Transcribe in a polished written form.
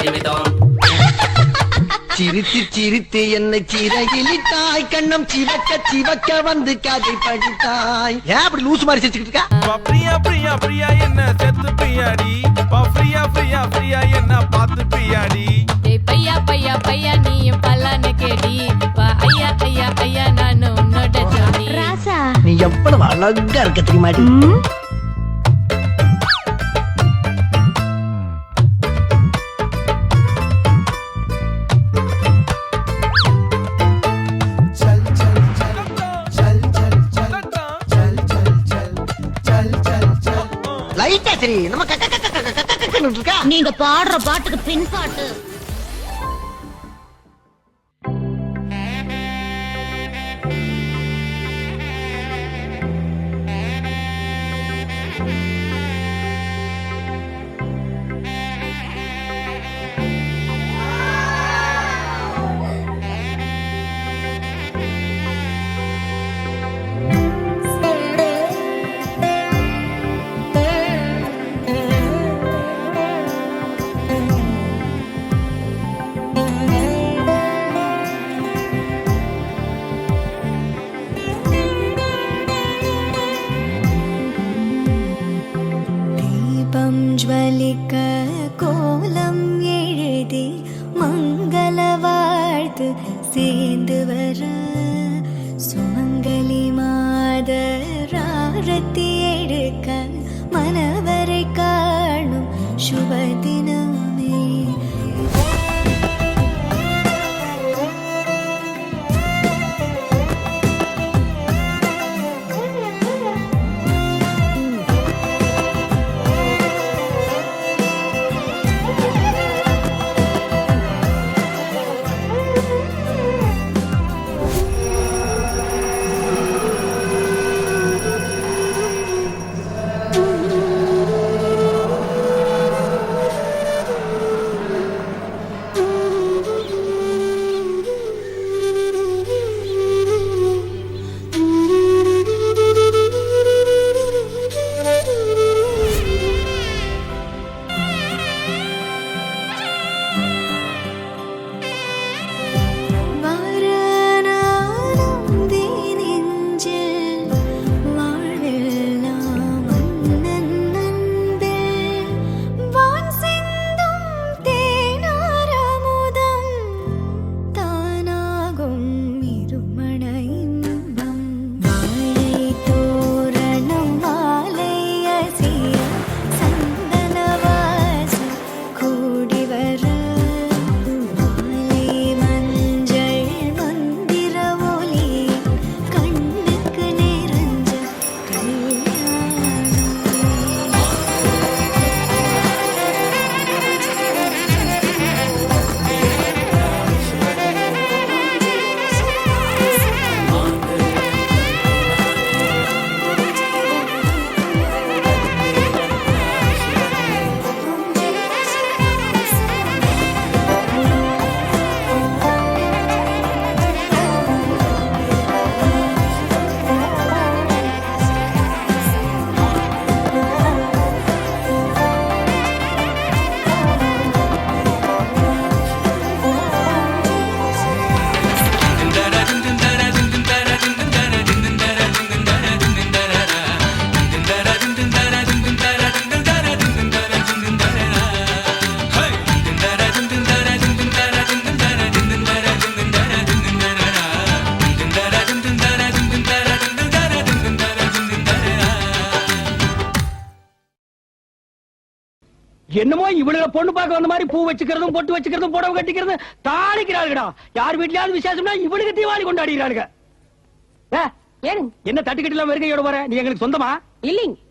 அறிவித்தோம். சிரித்து சிரித்து என்னை சிறகிலிட்டாய், கண்ணம் சிவக்க சிவக்க வந்து கதை படித்தாய். ஏன் அப்படி லூசு மாதிரி சிரிச்சுக்கிட்டு இருக்கா? பிரியா பிரியா பிரியா என்ன செத்து பிரியாடி, பிரியா பிரியா பிரியா என்ன பார்த்து பிரியாடி. பையா பையா பையா நீயும் பல்லான கேடி, ஐயா ஐயா ஐயா நானு உன்னோட ஜோடி. ராசா நீ எவ்வளவு அழகா இருக்க தெரியுமாடி? லைட்டா சரி நம்ம இருக்கா? நீங்க பாடுற பாட்டுக்கு பின் பாட்டு. ஜ்வலிக்க கோலம் எழுதி மங்கள வாழ்த்து சேர்ந்து வர, சுமங்கலி மாதராரத்தி எடுக்க மனவரை காணும் சுபதினமே. என்னமோ இவ்வளவு பொண்ணு பார்க்க வந்த மாதிரி பூ வச்சுக்கிறதும் பொட்டு வச்சுக்கிறதும் புடவை கட்டிக்கிறதும் தாளிக்கிறாளுடா. யார் வீட்லயாவது விசேஷம்னா இவளுக்கு தீபாவளி கொண்டாடுகிறாளுங்க. என்ன தட்டுக்கட்டு எல்லாம் வருகையோட வர? நீ எங்களுக்கு சொந்தமா? இல்லைங்க,